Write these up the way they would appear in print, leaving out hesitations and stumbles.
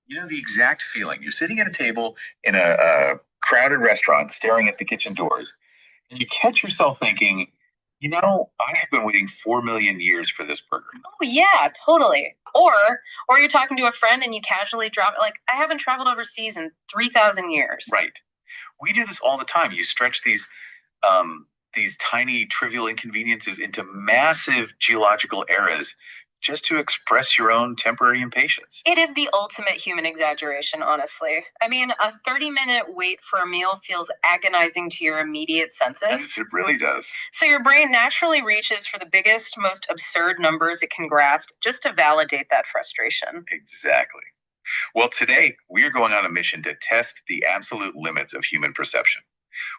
You know the exact feeling. You're sitting at a table in a crowded restaurant staring at the kitchen doors, and you catch yourself thinking, I have been waiting 4 million years for this burger. Oh yeah, totally. Or you're talking to a friend and you casually drop like I haven't traveled overseas in 3,000 years. Right. We do this all the time. You stretch these tiny trivial inconveniences into massive geological eras just to express your own temporary impatience. It is the ultimate human exaggeration, honestly. I mean, a 30-minute wait for a meal feels agonizing to your immediate senses. Yes, it really does. So your brain naturally reaches for the biggest, most absurd numbers it can grasp just to validate that frustration. Exactly. Well, today we are going on a mission to test the absolute limits of human perception.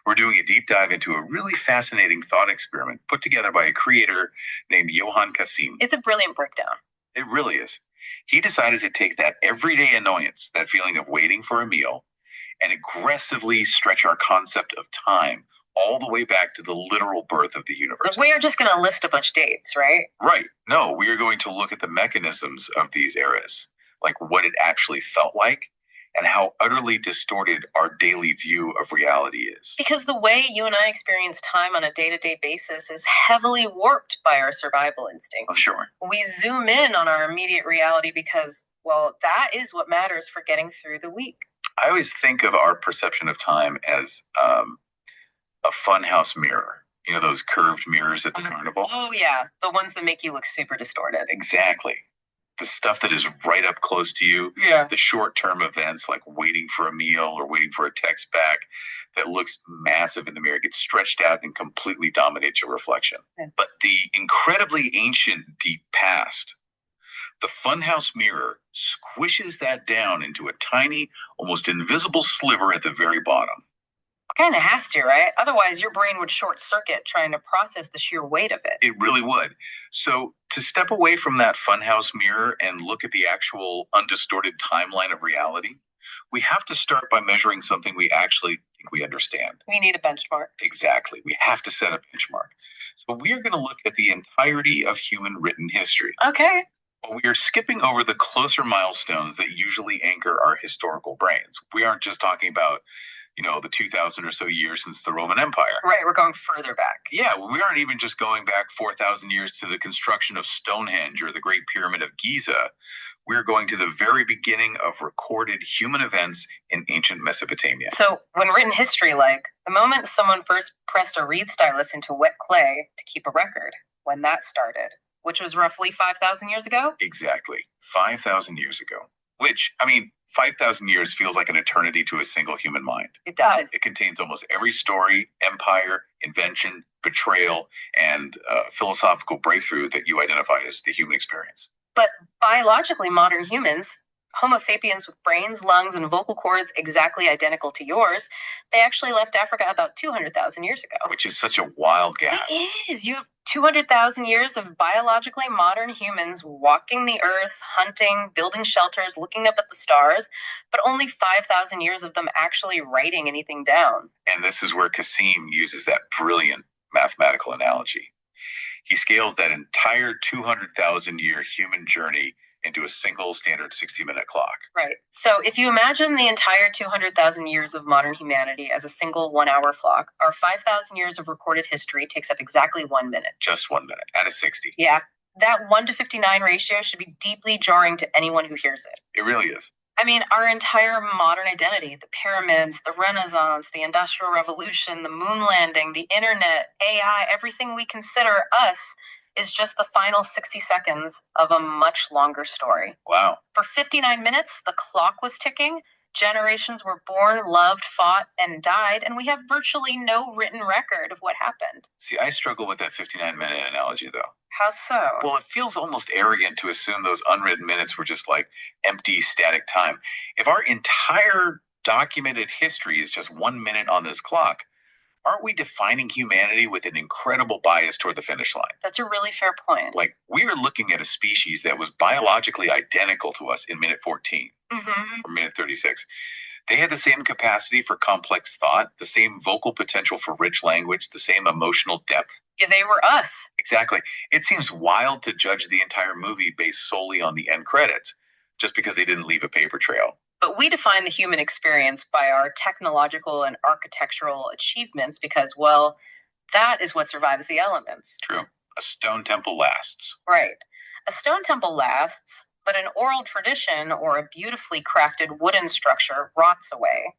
We're doing a deep dive into a really fascinating thought experiment put together by a creator named Johan Kassim. It's a brilliant breakdown. It really is. He decided to take that everyday annoyance, that feeling of waiting for a meal, and aggressively stretch our concept of time all the way back to the literal birth of the universe. We are just going to list a bunch of dates, right? Right. No, we are going to look at the mechanisms of these eras, like what it actually felt like and how utterly distorted our daily view of reality is. Because the way you and I experience time on a day to day basis is heavily warped by our survival instincts. Oh, sure. We zoom in on our immediate reality because, well, that is what matters for getting through the week. I always think of our perception of time as a funhouse mirror. You know, those curved mirrors at the carnival? Oh, yeah. The ones that make you look super distorted. Exactly. The stuff that is right up close to you, Yeah. the short-term events like waiting for a meal or waiting for a text back that looks massive in the mirror gets stretched out and completely dominates your reflection. Yeah. But the incredibly ancient deep past, the funhouse mirror squishes that down into a tiny, almost invisible sliver at the very bottom. Kind of has to, right? Otherwise, your brain would short circuit trying to process the sheer weight of it. It really would. So, to step away from that funhouse mirror and look at the actual undistorted timeline of reality, we have to start by measuring something we actually think we understand. We need a benchmark. Exactly. We have to set a benchmark. So, we are going to look at the entirety of human written history. Okay. But we are skipping over the closer milestones that usually anchor our historical brains. We aren't just talking about the 2,000 or so years since the Roman Empire. Right, we're going further back. Yeah, we aren't even just going back 4,000 years to the construction of Stonehenge or the Great Pyramid of Giza. We're going to the very beginning of recorded human events in ancient Mesopotamia. So, when written history, like the moment someone first pressed a reed stylus into wet clay to keep a record, when that started, which was roughly 5,000 years ago? Exactly, 5,000 years ago. Which, 5,000 years feels like an eternity to a single human mind. It does. It contains almost every story, empire, invention, betrayal, and philosophical breakthrough that you identify as the human experience. But biologically, modern humans, Homo sapiens with brains, lungs, and vocal cords exactly identical to yours, they actually left Africa about 200,000 years ago. Which is such a wild gap. It is. You have 200,000 years of biologically modern humans walking the earth, hunting, building shelters, looking up at the stars, but only 5,000 years of them actually writing anything down. And this is where Kassim uses that brilliant mathematical analogy. He scales that entire 200,000 year human journey into a single standard 60-minute clock. Right. So if you imagine the entire 200,000 years of modern humanity as a single 1 hour clock, our 5,000 years of recorded history takes up exactly 1 minute. Just 1 minute out of 60. Yeah. That 1 to 59 ratio should be deeply jarring to anyone who hears it. It really is. Our entire modern identity, the pyramids, the Renaissance, the Industrial Revolution, the moon landing, the internet, AI, everything we consider us is just the final 60 seconds of a much longer story. Wow. For 59 minutes, the clock was ticking. Generations were born, loved, fought, and died, and we have virtually no written record of what happened. See, I struggle with that 59-minute analogy, though. How so? Well, it feels almost arrogant to assume those unwritten minutes were just like empty, static time. If our entire documented history is just 1 minute on this clock, aren't we defining humanity with an incredible bias toward the finish line? That's a really fair point. Like, we are looking at a species that was biologically identical to us in minute 14 or minute 36. They had the same capacity for complex thought, the same vocal potential for rich language, the same emotional depth. Yeah, they were us. Exactly. It seems wild to judge the entire movie based solely on the end credits, just because they didn't leave a paper trail. But we define the human experience by our technological and architectural achievements because, well, that is what survives the elements. True. A stone temple lasts. Right. A stone temple lasts, but an oral tradition or a beautifully crafted wooden structure rots away.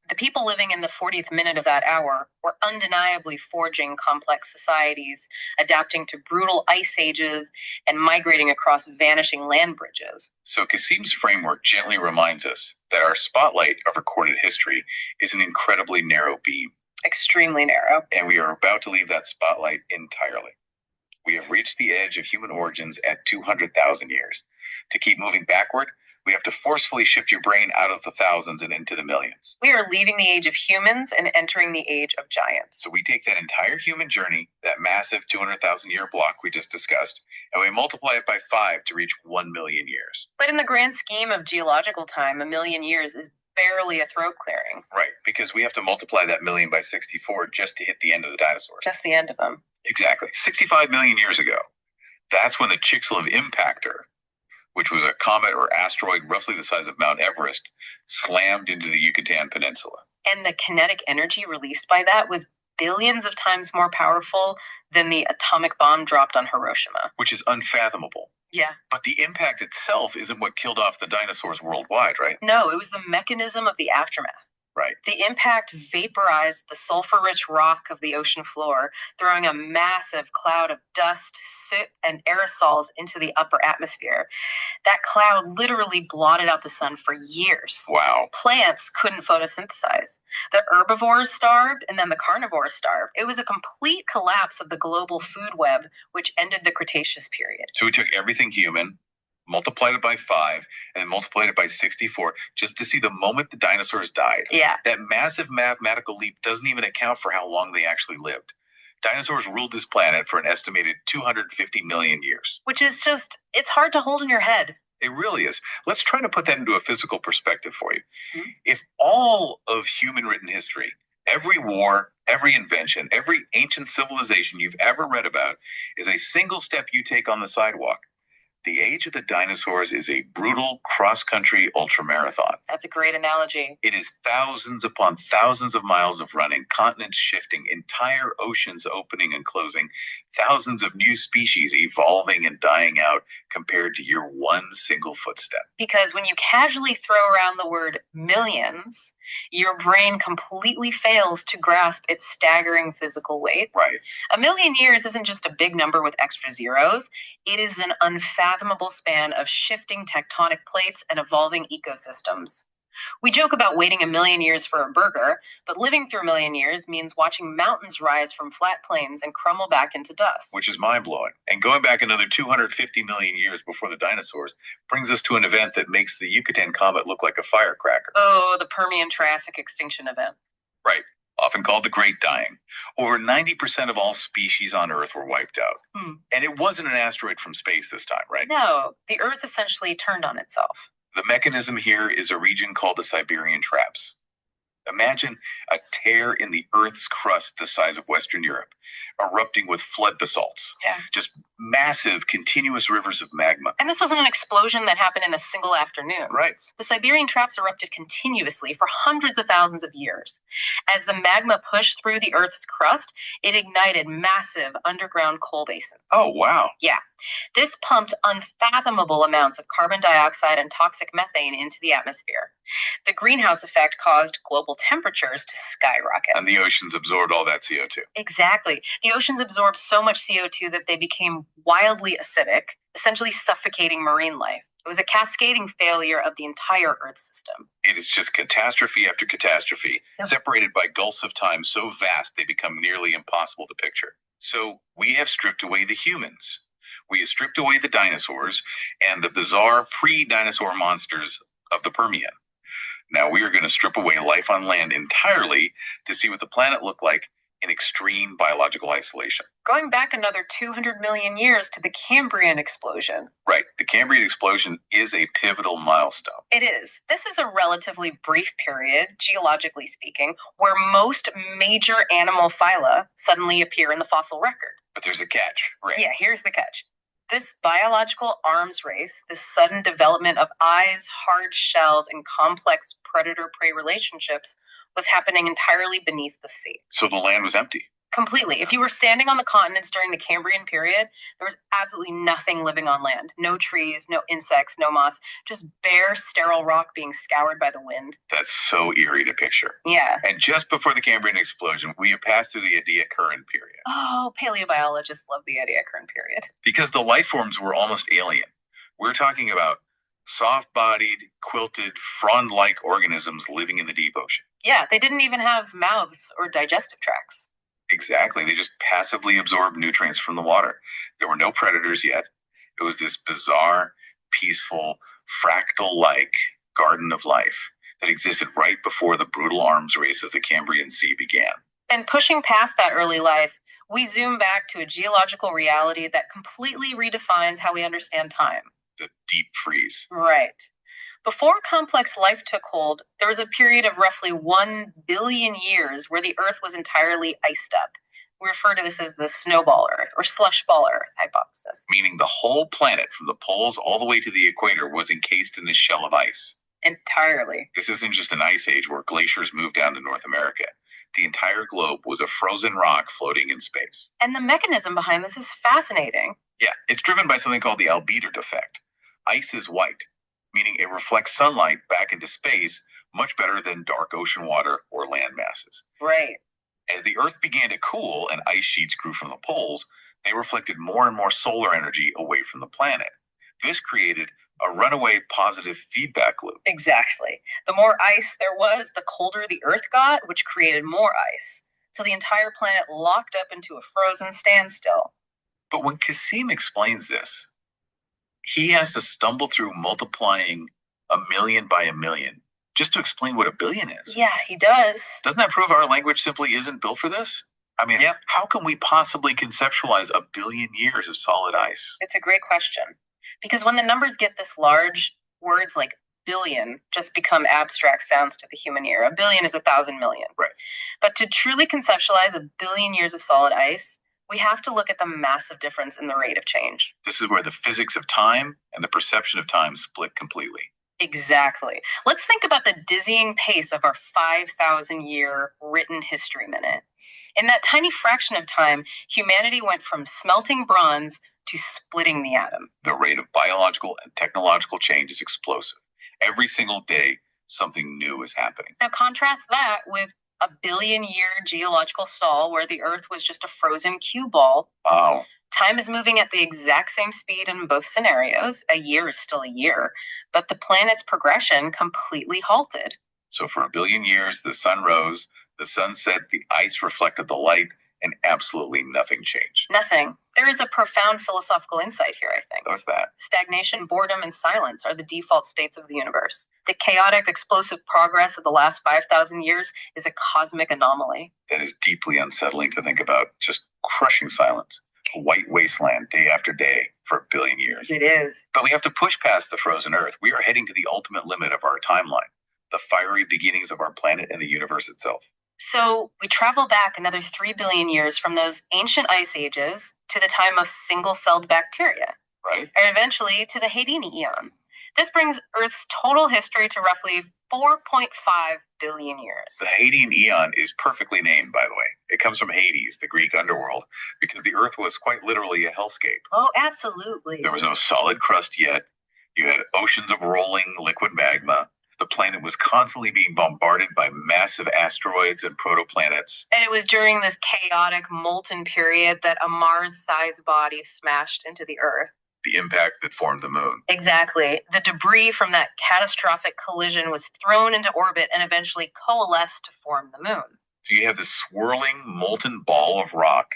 The people living in the 40th minute of that hour were undeniably forging complex societies, adapting to brutal ice ages, and migrating across vanishing land bridges. So Kasim's framework gently reminds us that our spotlight of recorded history is an incredibly narrow beam. Extremely narrow. And we are about to leave that spotlight entirely. We have reached the edge of human origins at 200,000 years. To keep moving backward, we have to forcefully shift your brain out of the thousands and into the millions. We are leaving the age of humans and entering the age of giants. So we take that entire human journey, that massive 200,000 year block we just discussed, and we multiply it by 5 to reach 1 million years. But in the grand scheme of geological time, a million years is barely a throat clearing. Right, because we have to multiply that million by 64 just to hit the end of the dinosaurs. Just the end of them. Exactly. 65 million years ago. That's when the Chicxulub impactor, which was a comet or asteroid roughly the size of Mount Everest, slammed into the Yucatan Peninsula. And the kinetic energy released by that was billions of times more powerful than the atomic bomb dropped on Hiroshima. Which is unfathomable. Yeah. But the impact itself isn't what killed off the dinosaurs worldwide, right? No, it was the mechanism of the aftermath. Right. The impact vaporized the sulfur-rich rock of the ocean floor, throwing a massive cloud of dust, soot, and aerosols into the upper atmosphere. That cloud literally blotted out the sun for years. Wow. Plants couldn't photosynthesize. The herbivores starved, and then the carnivores starved. It was a complete collapse of the global food web, which ended the Cretaceous period. So we took everything human, multiplied it by 5, and then multiplied it by 64 just to see the moment the dinosaurs died. Yeah. That massive mathematical leap doesn't even account for how long they actually lived. Dinosaurs ruled this planet for an estimated 250 million years. Which is just, it's hard to hold in your head. It really is. Let's try to put that into a physical perspective for you. Mm-hmm. If all of human written history, every war, every invention, every ancient civilization you've ever read about is a single step you take on the sidewalk, the age of the dinosaurs is a brutal cross-country ultramarathon. That's a great analogy. It is thousands upon thousands of miles of running, continents shifting, entire oceans opening and closing, thousands of new species evolving and dying out compared to your one single footstep. Because when you casually throw around the word millions, your brain completely fails to grasp its staggering physical weight. Right. A million years isn't just a big number with extra zeros. It is an unfathomable span of shifting tectonic plates and evolving ecosystems. We joke about waiting a million years for a burger, but living through a million years means watching mountains rise from flat plains and crumble back into dust. Which is mind-blowing. And going back another 250 million years before the dinosaurs brings us to an event that makes the Yucatan comet look like a firecracker. Oh, the Permian-Triassic extinction event. Right. Often called the Great Dying. Over 90% of all species on Earth were wiped out. And it wasn't an asteroid from space this time, right? No, the Earth essentially turned on itself. The mechanism here is a region called the Siberian Traps. Imagine a tear in the Earth's crust the size of Western Europe, erupting with flood basalts. Yeah. Just massive, continuous rivers of magma. And this wasn't an explosion that happened in a single afternoon. Right. The Siberian Traps erupted continuously for hundreds of thousands of years. As the magma pushed through the Earth's crust, it ignited massive underground coal basins. Oh, wow. Yeah. This pumped unfathomable amounts of carbon dioxide and toxic methane into the atmosphere. The greenhouse effect caused global temperatures to skyrocket. And the oceans absorbed all that CO2. Exactly. The oceans absorbed so much CO2 that they became wildly acidic, essentially suffocating marine life. It was a cascading failure of the entire Earth system. It is just catastrophe after catastrophe, separated by gulfs of time so vast they become nearly impossible to picture. So we have stripped away the humans. We have stripped away the dinosaurs and the bizarre pre-dinosaur monsters of the Permian. Now we are going to strip away life on land entirely to see what the planet looked like in extreme biological isolation. Going back another 200 million years to the Cambrian explosion. Right. The Cambrian explosion is a pivotal milestone. It is. This is a relatively brief period, geologically speaking, where most major animal phyla suddenly appear in the fossil record. But there's a catch, right? Yeah, here's the catch. This biological arms race, this sudden development of eyes, hard shells, and complex predator-prey relationships was happening entirely beneath the sea. So the land was empty. Completely. If you were standing on the continents during the Cambrian period, there was absolutely nothing living on land. No trees, no insects, no moss, just bare, sterile rock being scoured by the wind. That's so eerie to picture. Yeah. And just before the Cambrian explosion, we have passed through the Ediacaran period. Oh, paleobiologists love the Ediacaran period. Because the life forms were almost alien. We're talking about soft-bodied, quilted, frond-like organisms living in the deep ocean. Yeah, they didn't even have mouths or digestive tracts. Exactly. They just passively absorbed nutrients from the water. There were no predators yet. It was this bizarre, peaceful, fractal-like garden of life that existed right before the brutal arms race of the Cambrian Sea began. And pushing past that early life, we zoom back to a geological reality that completely redefines how we understand time. The deep freeze. Right. Before complex life took hold, there was a period of roughly 1 billion years where the Earth was entirely iced up. We refer to this as the snowball Earth or slush ball Earth hypothesis. Meaning the whole planet from the poles all the way to the equator was encased in this shell of ice. Entirely. This isn't just an ice age where glaciers moved down to North America. The entire globe was a frozen rock floating in space. And the mechanism behind this is fascinating. Yeah, it's driven by something called the albedo effect. Ice is white, meaning it reflects sunlight back into space much better than dark ocean water or land masses. Right. As the Earth began to cool and ice sheets grew from the poles, they reflected more and more solar energy away from the planet. This created a runaway positive feedback loop. Exactly. The more ice there was, the colder the Earth got, which created more ice. So the entire planet locked up into a frozen standstill. But when Kasim explains this, he has to stumble through multiplying a million by a million just to explain what a billion is. Yeah, he does. Doesn't that prove our language simply isn't built for this? I mean, Yep. How can we possibly conceptualize a billion years of solid ice? It's a great question. Because when the numbers get this large, words like billion just become abstract sounds to the human ear. A billion is 1,000 million. Right. But to truly conceptualize a billion years of solid ice, we have to look at the massive difference in the rate of change. This is where the physics of time and the perception of time split completely. Exactly. Let's think about the dizzying pace of our 5,000-year written history minute. In that tiny fraction of time, humanity went from smelting bronze to splitting the atom. The rate of biological and technological change is explosive. Every single day, something new is happening. Now contrast that with a billion-year geological stall where the Earth was just a frozen cue ball. Wow. Time is moving at the exact same speed in both scenarios. A year is still a year, but the planet's progression completely halted. So for a billion years, the sun rose, the sun set, the ice reflected the light, and absolutely nothing changed. Nothing. There is a profound philosophical insight here, I think. What's that? Stagnation, boredom, and silence are the default states of the universe. The chaotic, explosive progress of the last 5,000 years is a cosmic anomaly. That is deeply unsettling to think about. Just crushing silence. A white wasteland day after day for a billion years. It is. But we have to push past the frozen Earth. We are heading to the ultimate limit of our timeline, the fiery beginnings of our planet and the universe itself. So we travel back another 3 billion years from those ancient ice ages to the time of single-celled bacteria, right? And eventually to the Hadean Eon. This brings Earth's total history to roughly 4.5 billion years. The Hadean Eon is perfectly named, by the way. It comes from Hades, the Greek underworld, because the Earth was quite literally a hellscape. Oh, absolutely. There was no solid crust yet. You had oceans of rolling liquid magma. The planet was constantly being bombarded by massive asteroids and protoplanets. And it was during this chaotic molten period that a Mars-sized body smashed into the Earth. The impact that formed the moon. Exactly. The debris from that catastrophic collision was thrown into orbit and eventually coalesced to form the moon. So you have this swirling, molten ball of rock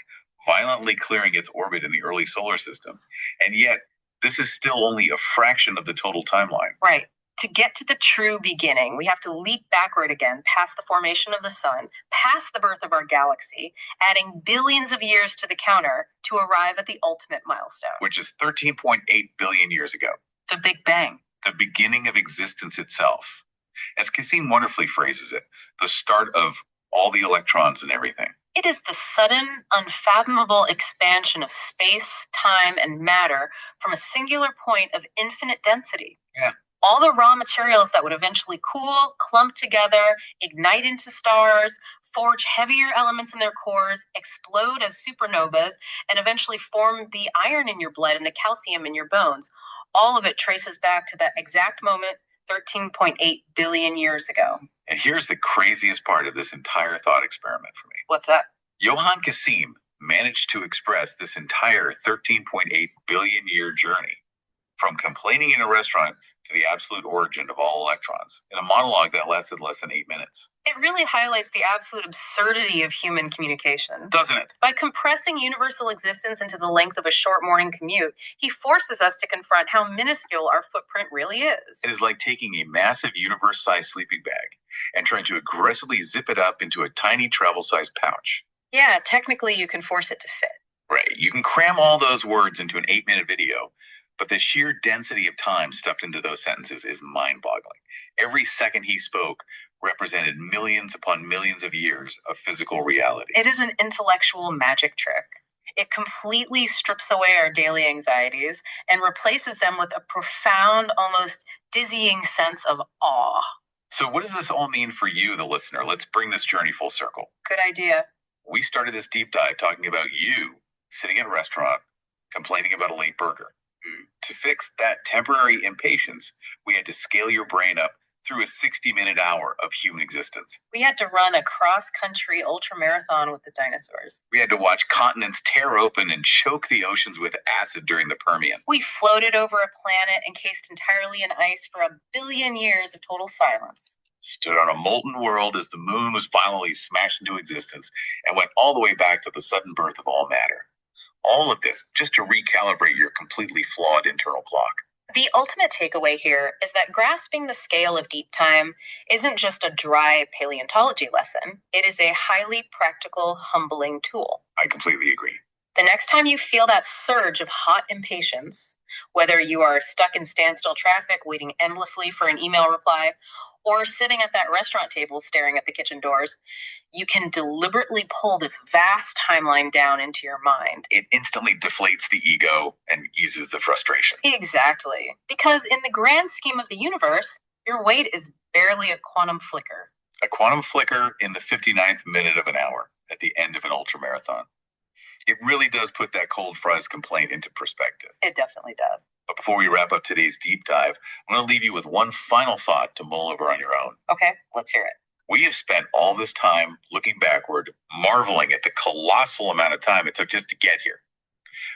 violently clearing its orbit in the early solar system. And yet, this is still only a fraction of the total timeline. Right. To get to the true beginning, we have to leap backward again past the formation of the sun, past the birth of our galaxy, adding billions of years to the counter to arrive at the ultimate milestone. Which is 13.8 billion years ago. The Big Bang. The beginning of existence itself. As Kasim wonderfully phrases it, the start of all the electrons and everything. It is the sudden, unfathomable expansion of space, time, and matter from a singular point of infinite density. Yeah. All the raw materials that would eventually cool, clump together, ignite into stars, forge heavier elements in their cores, explode as supernovas, and eventually form the iron in your blood and the calcium in your bones. All of it traces back to that exact moment 13.8 billion years ago. And here's the craziest part of this entire thought experiment for me. What's that? Johann Casim managed to express this entire 13.8 billion year journey from complaining in a restaurant to the absolute origin of all electrons in a monologue that lasted less than 8 minutes. It really highlights the absolute absurdity of human communication. Doesn't it? By compressing universal existence into the length of a short morning commute, he forces us to confront how minuscule our footprint really is. It is like taking a massive universe-sized sleeping bag and trying to aggressively zip it up into a tiny travel-sized pouch. Yeah, technically you can force it to fit. Right. You can cram all those words into an 8-minute video, but the sheer density of time stuffed into those sentences is mind-boggling. Every second he spoke represented millions upon millions of years of physical reality. It is an intellectual magic trick. It completely strips away our daily anxieties and replaces them with a profound, almost dizzying sense of awe. So what does this all mean for you, the listener? Let's bring this journey full circle. Good idea. We started this deep dive talking about you sitting in a restaurant complaining about a late burger. To fix that temporary impatience, we had to scale your brain up through a 60-minute hour of human existence. We had to run a cross-country ultramarathon with the dinosaurs. We had to watch continents tear open and choke the oceans with acid during the Permian. We floated over a planet encased entirely in ice for 1 billion years of total silence. Stood on a molten world as the moon was finally smashed into existence and went all the way back to the sudden birth of all matter. All of this just to recalibrate your completely flawed internal clock. The ultimate takeaway here is that grasping the scale of deep time isn't just a dry paleontology lesson. It is a highly practical, humbling tool. I completely agree. The next time you feel that surge of hot impatience, whether you are stuck in standstill traffic waiting endlessly for an email reply, or sitting at that restaurant table staring at the kitchen doors, you can deliberately pull this vast timeline down into your mind. It instantly deflates the ego and eases the frustration. Exactly. Because in the grand scheme of the universe, your wait is barely a quantum flicker. A quantum flicker in the 59th minute of an hour at the end of an ultramarathon. It really does put that cold fries complaint into perspective. It definitely does. But before we wrap up today's deep dive, I'm going to leave you with one final thought to mull over on your own. Okay, let's hear it. We have spent all this time looking backward, marveling at the colossal amount of time it took just to get here.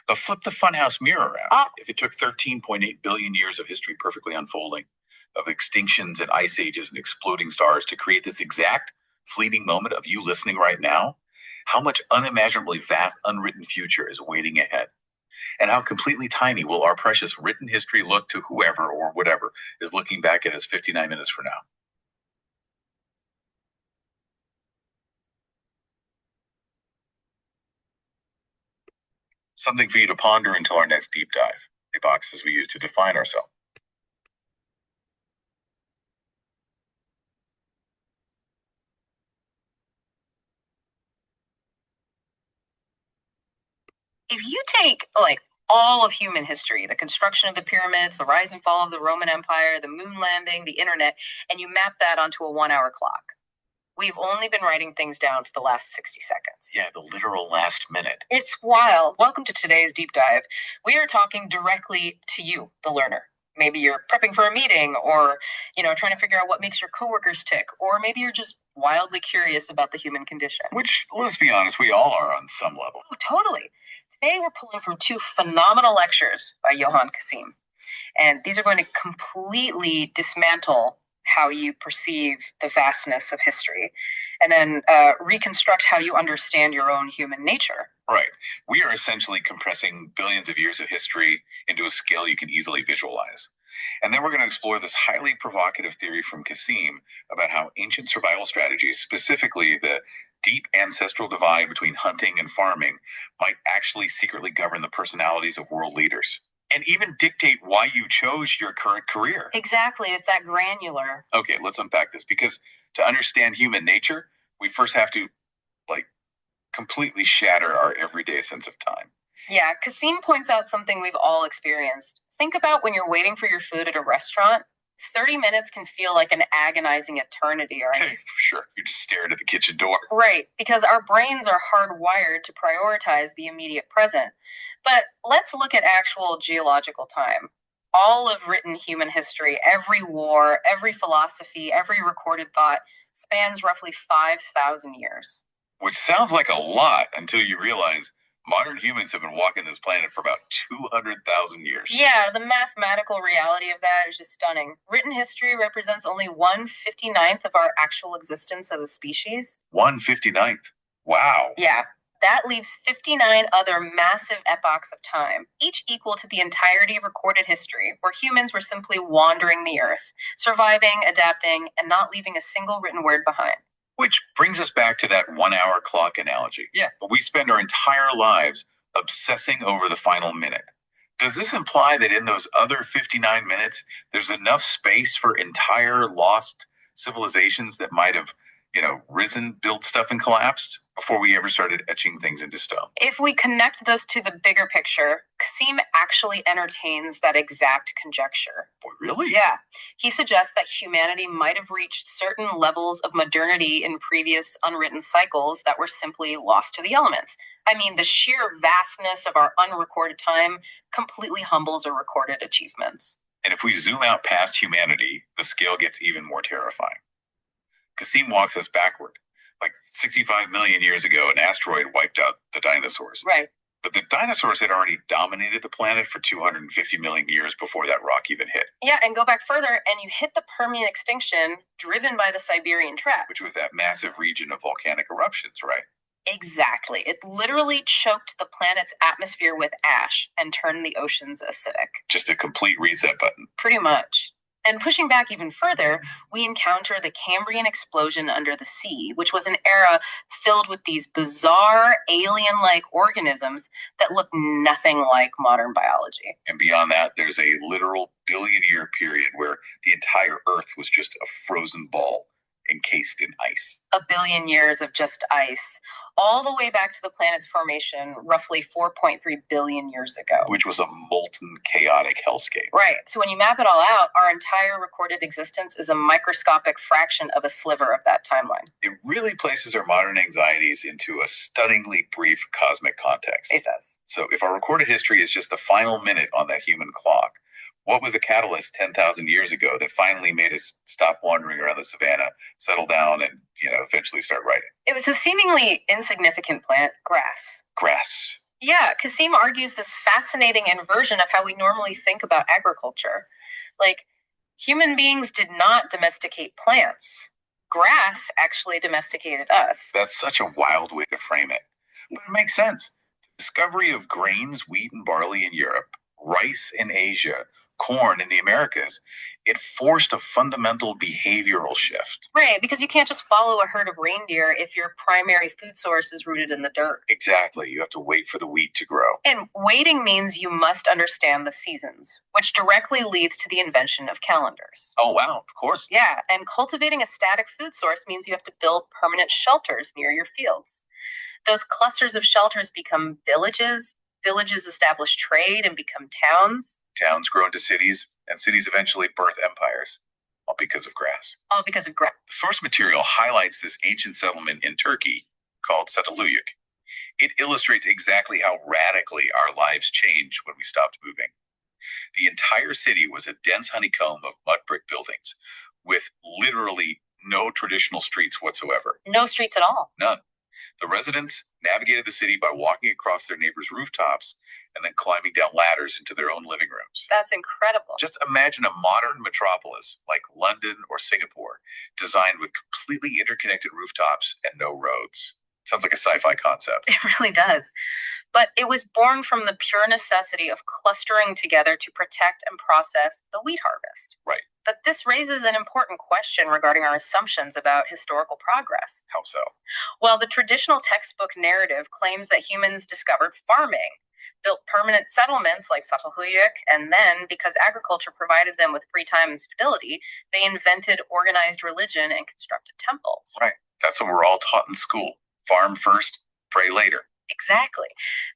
But flip the funhouse mirror around. If it took 13.8 billion years of history perfectly unfolding, of extinctions and ice ages and exploding stars to create this exact fleeting moment of you listening right now, how much unimaginably vast unwritten future is waiting ahead? And how completely tiny will our precious written history look to whoever or whatever is looking back at us 59 minutes from now? Something for you to ponder until our next deep dive, the boxes we use to define ourselves. If you take all of human history, the construction of the pyramids, the rise and fall of the Roman Empire, the moon landing, the internet, and you map that onto a 1-hour clock, we've only been writing things down for the last 60 seconds. Yeah, the literal last minute. It's wild. Welcome to today's deep dive. We are talking directly to you, the learner. Maybe you're prepping for a meeting or, trying to figure out what makes your coworkers tick, or maybe you're just wildly curious about the human condition. Which, let's be honest, we all are on some level. Oh, totally. Today we're pulling from 2 phenomenal lectures by Johann Casim. And these are going to completely dismantle how you perceive the vastness of history and then reconstruct how you understand your own human nature. Right. We are essentially compressing billions of years of history into a scale you can easily visualize. And then we're going to explore this highly provocative theory from Casim about how ancient survival strategies, specifically the deep ancestral divide between hunting and farming, might actually secretly govern the personalities of world leaders and even dictate why you chose your current career. Exactly. It's that granular. Okay, let's unpack this, because to understand human nature, we first have to completely shatter our everyday sense of time. Yeah, Kasim points out something we've all experienced. Think about when you're waiting for your food at a restaurant. 30 minutes can feel like an agonizing eternity, right? Hey, for sure. You just stared at the kitchen door. Right, because our brains are hardwired to prioritize the immediate present. But let's look at actual geological time. All of written human history, every war, every philosophy, every recorded thought spans roughly 5,000 years. Which sounds like a lot until you realize modern humans have been walking this planet for about 200,000 years. Yeah, the mathematical reality of that is just stunning. Written history represents only 1/59th of our actual existence as a species. 1/59th. Wow. Yeah, that leaves 59 other massive epochs of time, each equal to the entirety of recorded history, where humans were simply wandering the earth, surviving, adapting, and not leaving a single written word behind. Which brings us back to that 1 hour clock analogy. Yeah. But we spend our entire lives obsessing over the final minute. Does this imply that in those other 59 minutes, there's enough space for entire lost civilizations that might have, risen, built stuff, and collapsed before we ever started etching things into stone? If we connect this to the bigger picture, Kasim actually entertains that exact conjecture. Boy, really? Yeah. He suggests that humanity might have reached certain levels of modernity in previous unwritten cycles that were simply lost to the elements. I mean, the sheer vastness of our unrecorded time completely humbles our recorded achievements. And if we zoom out past humanity, the scale gets even more terrifying. Kasim walks us backward. Like 65 million years ago, an asteroid wiped out the dinosaurs. Right. But the dinosaurs had already dominated the planet for 250 million years before that rock even hit. Yeah, and go back further, and you hit the Permian extinction driven by the Siberian Trap. Which was that massive region of volcanic eruptions, right? Exactly. It literally choked the planet's atmosphere with ash and turned the oceans acidic. Just a complete reset button. Pretty much. And pushing back even further, we encounter the Cambrian explosion under the sea, which was an era filled with these bizarre alien like organisms that look nothing like modern biology. And beyond that, there's a literal billion-year period where the entire Earth was just a frozen ball encased in ice. A billion years of just ice, all the way back to the planet's formation roughly 4.3 billion years ago. Which was a molten, chaotic hellscape. Right. So when you map it all out, our entire recorded existence is a microscopic fraction of a sliver of that timeline. It really places our modern anxieties into a stunningly brief cosmic context. It does. So if our recorded history is just the final minute on that human clock, what was the catalyst 10,000 years ago that finally made us stop wandering around the savannah, settle down, and eventually start writing? It was a seemingly insignificant plant, grass. Grass. Yeah, Kasim argues this fascinating inversion of how we normally think about agriculture. Like, human beings did not domesticate plants. Grass actually domesticated us. That's such a wild way to frame it. But it makes sense. The discovery of grains, wheat, and barley in Europe, rice in Asia, corn in the Americas, it forced a fundamental behavioral shift. Right, because you can't just follow a herd of reindeer if your primary food source is rooted in the dirt. Exactly. You have to wait for the wheat to grow. And waiting means you must understand the seasons, which directly leads to the invention of calendars. Oh, wow, of course. Yeah, and cultivating a static food source means you have to build permanent shelters near your fields. Those clusters of shelters become villages. Villages establish trade and become towns. Towns grow into cities, and cities eventually birth empires, all because of grass. All because of grass. The source material highlights this ancient settlement in Turkey called Civilisation. It illustrates exactly how radically our lives changed when we stopped moving. The entire city was a dense honeycomb of mud brick buildings with literally no traditional streets whatsoever. No streets at all. None. The residents navigated the city by walking across their neighbors' rooftops and then climbing down ladders into their own living rooms. That's incredible. Just imagine a modern metropolis like London or Singapore, designed with completely interconnected rooftops and no roads. Sounds like a sci-fi concept. It really does. But it was born from the pure necessity of clustering together to protect and process the wheat harvest. Right. But this raises an important question regarding our assumptions about historical progress. How so? Well, the traditional textbook narrative claims that humans discovered farming, built permanent settlements like Çatalhöyük, and then, because agriculture provided them with free time and stability, they invented organized religion and constructed temples. Right. That's what we're all taught in school. Farm first, Pray later. Exactly.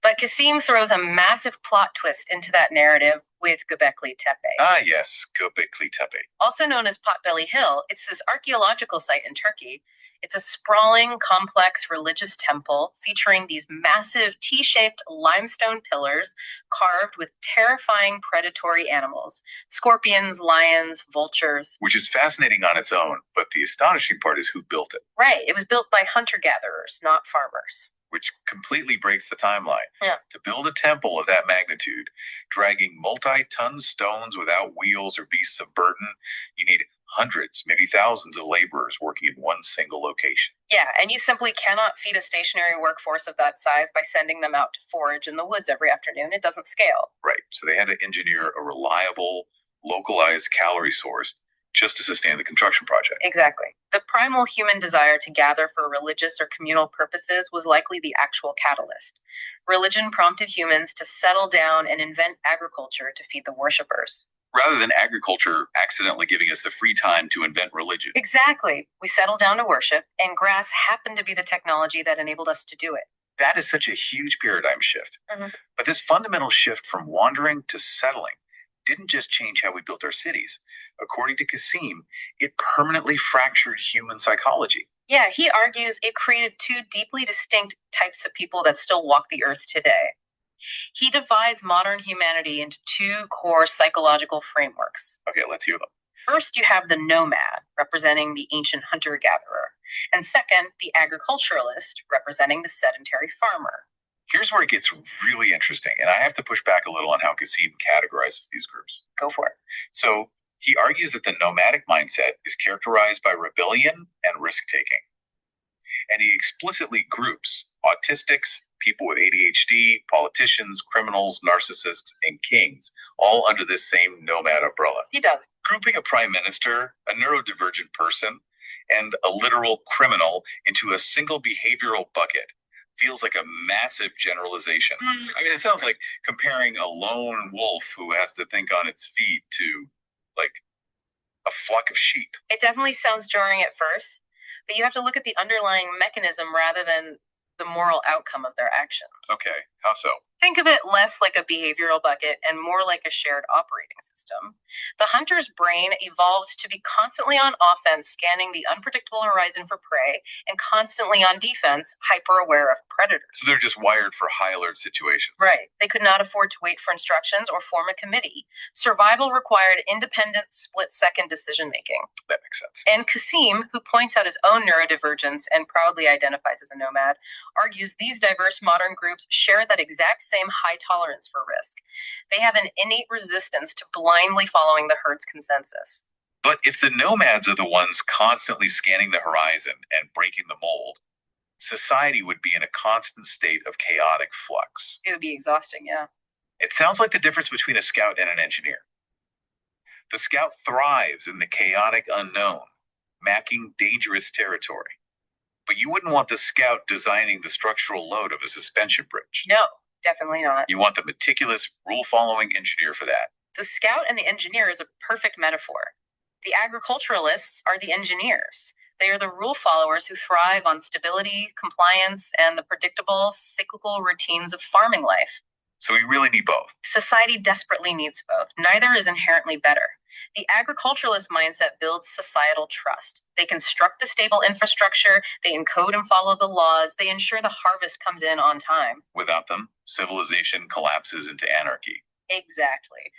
But Kasim throws a massive plot twist into that narrative with Göbekli Tepe. Ah, yes, Göbekli Tepe. Also known as Potbelly Hill, it's this archaeological site in Turkey. It's a sprawling, complex religious temple featuring these massive T-shaped limestone pillars carved with terrifying predatory animals: scorpions, lions, vultures. Which is fascinating on its own, but the astonishing part is who built it. Right, it was built by hunter-gatherers, not farmers. Which completely breaks the timeline. Yeah. To build a temple of that magnitude, dragging multi-ton stones without wheels or beasts of burden, you need hundreds, maybe thousands of laborers working in one single location. Yeah, and you simply cannot feed a stationary workforce of that size by sending them out to forage in the woods every afternoon. It doesn't scale. Right, so they had to engineer a reliable, localized calorie source just to sustain the construction project. Exactly. The primal human desire to gather for religious or communal purposes was likely the actual catalyst. Religion prompted humans to settle down and invent agriculture to feed the worshippers. Rather than agriculture accidentally giving us the free time to invent religion. Exactly. We settled down to worship, and grass happened to be the technology that enabled us to do it. That is such a huge paradigm shift. Mm-hmm. But this fundamental shift from wandering to settling didn't just change how we built our cities. According to Kasim, it permanently fractured human psychology. Yeah, he argues it created two deeply distinct types of people that still walk the earth today. He divides modern humanity into two core psychological frameworks. Okay, let's hear them. First, you have the nomad, representing the ancient hunter-gatherer. And second, the agriculturalist, representing the sedentary farmer. Here's where it gets really interesting, and I have to push back a little on how Kasim categorizes these groups. Go for it. So he argues that the nomadic mindset is characterized by rebellion and risk-taking. And he explicitly groups autistics, people with ADHD, politicians, criminals, narcissists, and kings, all under this same nomad umbrella. He does. Grouping a prime minister, a neurodivergent person, and a literal criminal into a single behavioral bucket feels like a massive generalization. I mean, it sounds like comparing a lone wolf who has to think on its feet to, like, a flock of sheep. It definitely sounds jarring at first, but you have to look at the underlying mechanism rather than the moral outcome of their actions. Okay, how so? Think of it less like a behavioral bucket and more like a shared operating system. The hunter's brain evolved to be constantly on offense, scanning the unpredictable horizon for prey, and constantly on defense, hyper aware of predators. So they're just wired for high alert situations. Right. They could not afford to wait for instructions or form a committee. Survival required independent, split-second decision-making. That makes sense. And Kasim, who points out his own neurodivergence and proudly identifies as a nomad, argues these diverse modern groups share that exact same high tolerance for risk. They have an innate resistance to blindly following the herd's consensus. But if the nomads are the ones constantly scanning the horizon and breaking the mold, society would be in a constant state of chaotic flux. It would be exhausting, yeah. It sounds like the difference between a scout and an engineer. The scout thrives in the chaotic unknown, mapping dangerous territory. But you wouldn't want the scout designing the structural load of a suspension bridge. No, definitely not. You want the meticulous, rule-following engineer for that. The scout and the engineer is a perfect metaphor. The agriculturalists are the engineers. They are the rule followers who thrive on stability, compliance, and the predictable, cyclical routines of farming life. So we really need both. Society desperately needs both. Neither is inherently better. The agriculturalist mindset builds societal trust. They construct the stable infrastructure, they encode and follow the laws, they ensure the harvest comes in on time. Without them, civilization collapses into anarchy. Exactly.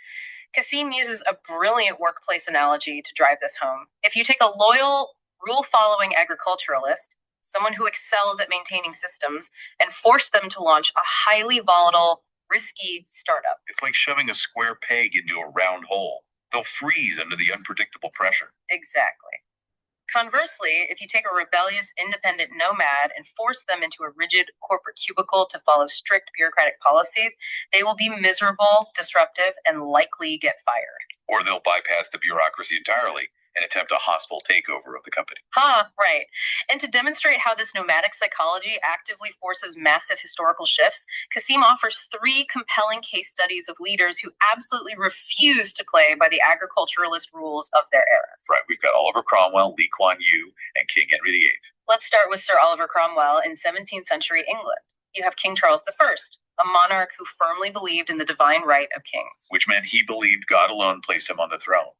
Kasim uses a brilliant workplace analogy to drive this home. If you take a loyal, rule-following agriculturalist, someone who excels at maintaining systems, and force them to launch a highly volatile, risky startup. It's like shoving a square peg into a round hole. They'll freeze under the unpredictable pressure. Exactly. Conversely, if you take a rebellious, independent nomad and force them into a rigid corporate cubicle to follow strict bureaucratic policies, they will be miserable, disruptive, and likely get fired. Or they'll bypass the bureaucracy entirely and attempt a hostile takeover of the company. Right. And to demonstrate how this nomadic psychology actively forces massive historical shifts, Kasim offers three compelling case studies of leaders who absolutely refuse to play by the agriculturalist rules of their eras. Right. We've got Oliver Cromwell, Lee Kuan Yew, and King Henry VIII. Let's start with Sir Oliver Cromwell in 17th century England. You have King Charles I, a monarch who firmly believed in the divine right of kings. Which meant he believed God alone placed him on the throne.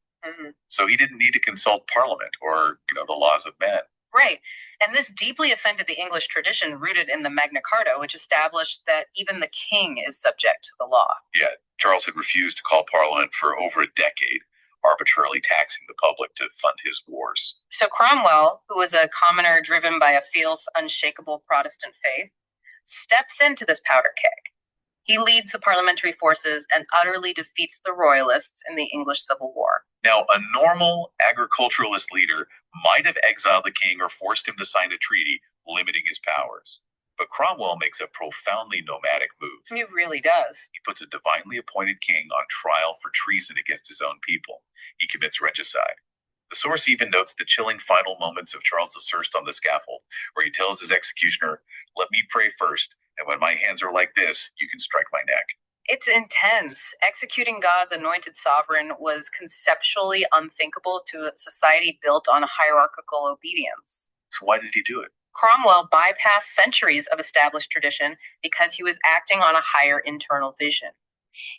So he didn't need to consult Parliament or, the laws of men. Right. And this deeply offended the English tradition rooted in the Magna Carta, which established that even the king is subject to the law. Yeah, Charles had refused to call Parliament for over a decade, arbitrarily taxing the public to fund his wars. So Cromwell, who was a commoner driven by a fierce, unshakable Protestant faith, steps into this powder keg. He leads the parliamentary forces and utterly defeats the royalists in the English Civil War. Now, a normal agriculturalist leader might have exiled the king or forced him to sign a treaty limiting his powers. But Cromwell makes a profoundly nomadic move. He really does. He puts a divinely appointed king on trial for treason against his own people. He commits regicide. The source even notes the chilling final moments of Charles I on the scaffold, where he tells his executioner, "Let me pray first, and when my hands are like this, you can strike my neck." It's intense. Executing God's anointed sovereign was conceptually unthinkable to a society built on hierarchical obedience. So why did he do it? Cromwell bypassed centuries of established tradition because he was acting on a higher internal vision.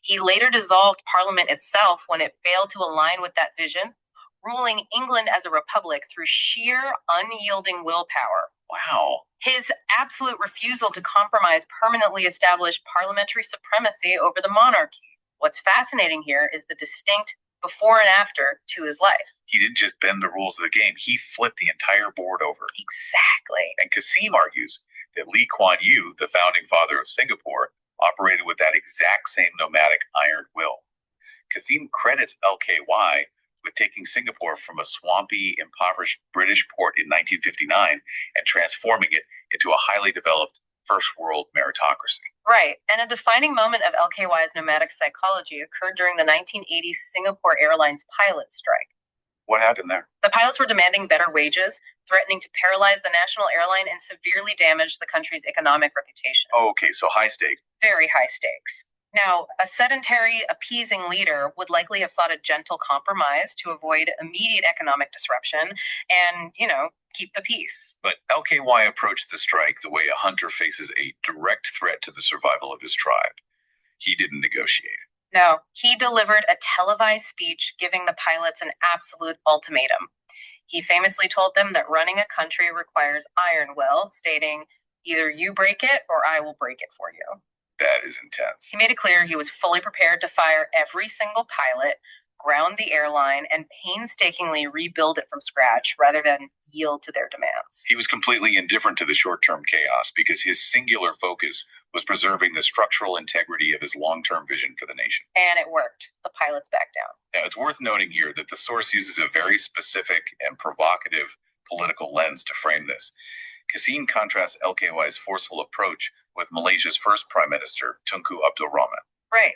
He later dissolved Parliament itself when it failed to align with that vision, ruling England as a republic through sheer, unyielding willpower. Wow. His absolute refusal to compromise permanently established parliamentary supremacy over the monarchy. What's fascinating here is the distinct before and after to his life. He didn't just bend the rules of the game, he flipped the entire board over. Exactly. And Kasim argues that Lee Kuan Yew, the founding father of Singapore, operated with that exact same nomadic iron will. Kasim credits LKY with taking Singapore from a swampy, impoverished British port in 1959 and transforming it into a highly developed first world meritocracy. Right. And a defining moment of LKY's nomadic psychology occurred during the 1980s Singapore Airlines pilot strike. What happened there? The pilots were demanding better wages, threatening to paralyze the national airline, and severely damage the country's economic reputation. Oh, okay, so high stakes. Very high stakes. Now, a sedentary, appeasing leader would likely have sought a gentle compromise to avoid immediate economic disruption and, keep the peace. But LKY approached the strike the way a hunter faces a direct threat to the survival of his tribe. He didn't negotiate. No, he delivered a televised speech giving the pilots an absolute ultimatum. He famously told them that running a country requires iron will, stating, "Either you break it or I will break it for you." That is intense. He made it clear he was fully prepared to fire every single pilot, ground the airline, and painstakingly rebuild it from scratch rather than yield to their demands. He was completely indifferent to the short-term chaos because his singular focus was preserving the structural integrity of his long-term vision for the nation. And it worked. The pilots backed down. Now, it's worth noting here that the source uses a very specific and provocative political lens to frame this. Kasim contrasts LKY's forceful approach with Malaysia's first prime minister, Tunku Abdul Rahman. Right.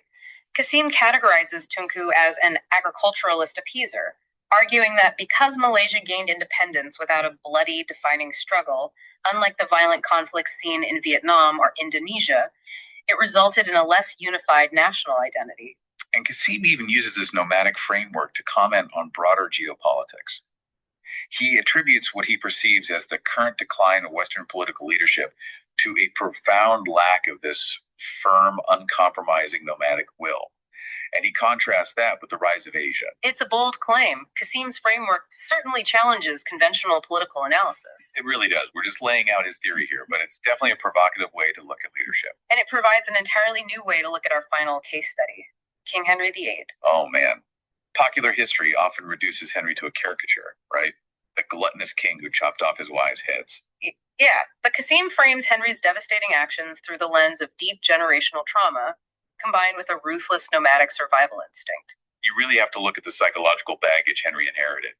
Kasim categorizes Tunku as an agriculturalist appeaser, arguing that because Malaysia gained independence without a bloody defining struggle, unlike the violent conflicts seen in Vietnam or Indonesia, it resulted in a less unified national identity. And Kasim even uses this nomadic framework to comment on broader geopolitics. He attributes what he perceives as the current decline of Western political leadership to a profound lack of this firm, uncompromising nomadic will. And he contrasts that with the rise of Asia. It's a bold claim. Kasim's framework certainly challenges conventional political analysis. It really does. We're just laying out his theory here, but it's definitely a provocative way to look at leadership. And it provides an entirely new way to look at our final case study, King Henry VIII. Oh, man. Popular history often reduces Henry to a caricature, right? The gluttonous king who chopped off his wives' heads. Yeah, but Kasim frames Henry's devastating actions through the lens of deep generational trauma, combined with a ruthless nomadic survival instinct. You really have to look at the psychological baggage Henry inherited.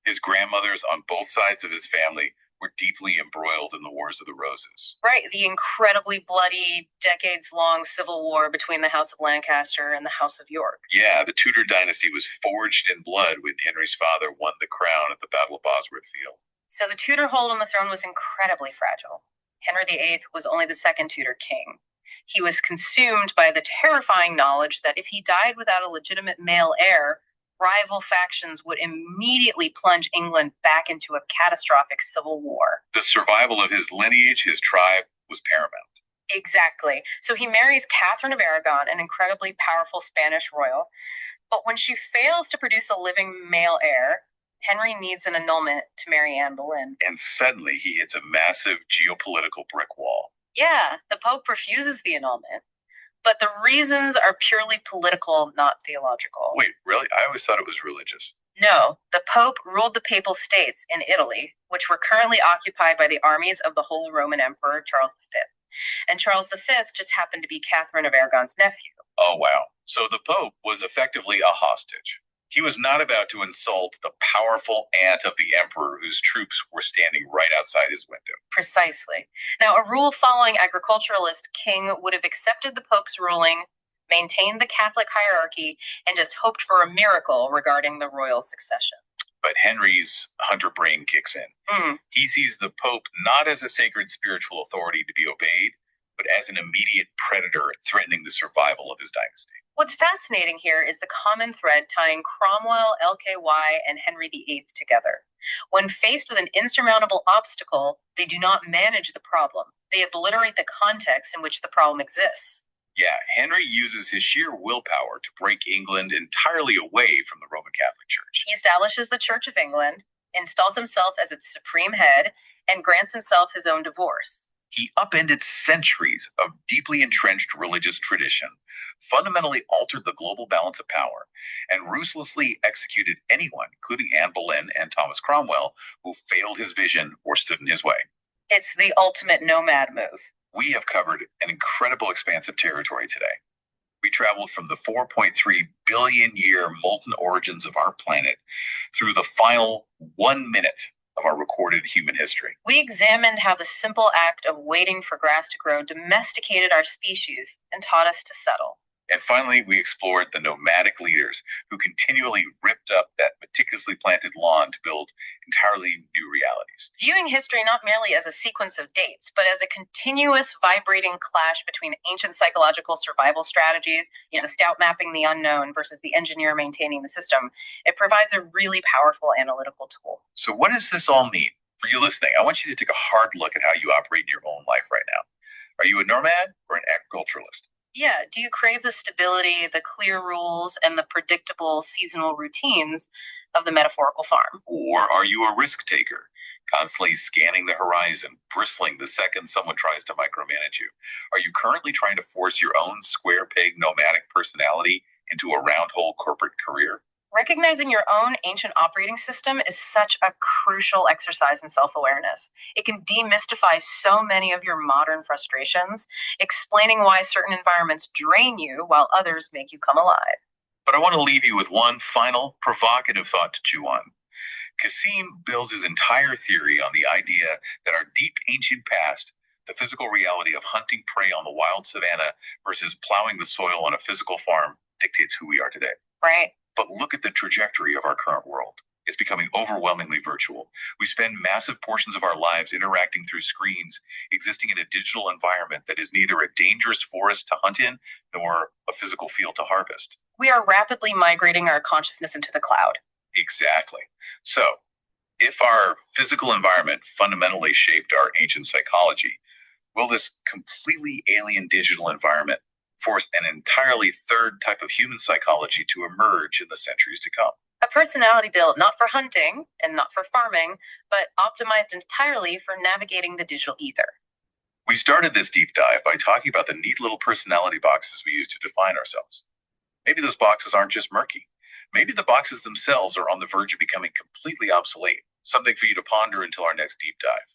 His grandmothers on both sides of his family were deeply embroiled in the Wars of the Roses. Right, the incredibly bloody, decades-long civil war between the House of Lancaster and the House of York. Yeah, the Tudor dynasty was forged in blood when Henry's father won the crown at the Battle of Bosworth Field. So the Tudor hold on the throne was incredibly fragile. Henry VIII was only the second Tudor king. He was consumed by the terrifying knowledge that if he died without a legitimate male heir, rival factions would immediately plunge England back into a catastrophic civil war. The survival of his lineage, his tribe, was paramount. Exactly. So he marries Catherine of Aragon, an incredibly powerful Spanish royal. But when she fails to produce a living male heir, Henry needs an annulment to marry Anne Boleyn. And suddenly he hits a massive geopolitical brick wall. Yeah, the Pope refuses the annulment. But the reasons are purely political, not theological. Wait, really? I always thought it was religious. No, the Pope ruled the Papal States in Italy, which were currently occupied by the armies of the Holy Roman Emperor Charles V. And Charles V just happened to be Catherine of Aragon's nephew. Oh, wow. So the Pope was effectively a hostage. He was not about to insult the powerful aunt of the emperor whose troops were standing right outside his window. Precisely. Now, a rule-following agriculturalist king would have accepted the Pope's ruling, maintained the Catholic hierarchy, and just hoped for a miracle regarding the royal succession. But Henry's hunter brain kicks in. He sees the Pope not as a sacred spiritual authority to be obeyed, but as an immediate predator threatening the survival of his dynasty. What's fascinating here is the common thread tying Cromwell, LKY, and Henry VIII together. When faced with an insurmountable obstacle, they do not manage the problem. They obliterate the context in which the problem exists. Yeah, Henry uses his sheer willpower to break England entirely away from the Roman Catholic Church. He establishes the Church of England, installs himself as its supreme head, and grants himself his own divorce. He upended centuries of deeply entrenched religious tradition, fundamentally altered the global balance of power, and ruthlessly executed anyone, including Anne Boleyn and Thomas Cromwell, who failed his vision or stood in his way. It's the ultimate nomad move. We have covered an incredible expanse of territory today. We traveled from the 4.3 billion year molten origins of our planet through the final 1 minute of our recorded human history. We examined how the simple act of waiting for grass to grow domesticated our species and taught us to settle. And finally, we explored the nomadic leaders who continually ripped up that meticulously planted lawn to build entirely new realities. Viewing history not merely as a sequence of dates, but as a continuous vibrating clash between ancient psychological survival strategies, the scout mapping the unknown versus the engineer maintaining the system, it provides a really powerful analytical tool. So what does this all mean? For you listening, I want you to take a hard look at how you operate in your own life right now. Are you a nomad or an agriculturalist? Yeah, do you crave the stability, the clear rules, and the predictable seasonal routines of the metaphorical farm? Or are you a risk taker, constantly scanning the horizon, bristling the second someone tries to micromanage you? Are you currently trying to force your own square peg nomadic personality into a round hole corporate career? Recognizing your own ancient operating system is such a crucial exercise in self-awareness. It can demystify so many of your modern frustrations, explaining why certain environments drain you while others make you come alive. But I want to leave you with one final provocative thought to chew on. Kassim builds his entire theory on the idea that our deep ancient past, the physical reality of hunting prey on the wild savanna versus plowing the soil on a physical farm, dictates who we are today. Right. But look at the trajectory of our current world. It's becoming overwhelmingly virtual. We spend massive portions of our lives interacting through screens, existing in a digital environment that is neither a dangerous forest to hunt in nor a physical field to harvest. We are rapidly migrating our consciousness into the cloud. Exactly. So, if our physical environment fundamentally shaped our ancient psychology, will this completely alien digital environment force an entirely third type of human psychology to emerge in the centuries to come? A personality built not for hunting and not for farming, but optimized entirely for navigating the digital ether. We started this deep dive by talking about the neat little personality boxes we use to define ourselves. Maybe those boxes aren't just murky. Maybe the boxes themselves are on the verge of becoming completely obsolete. Something for you to ponder until our next deep dive.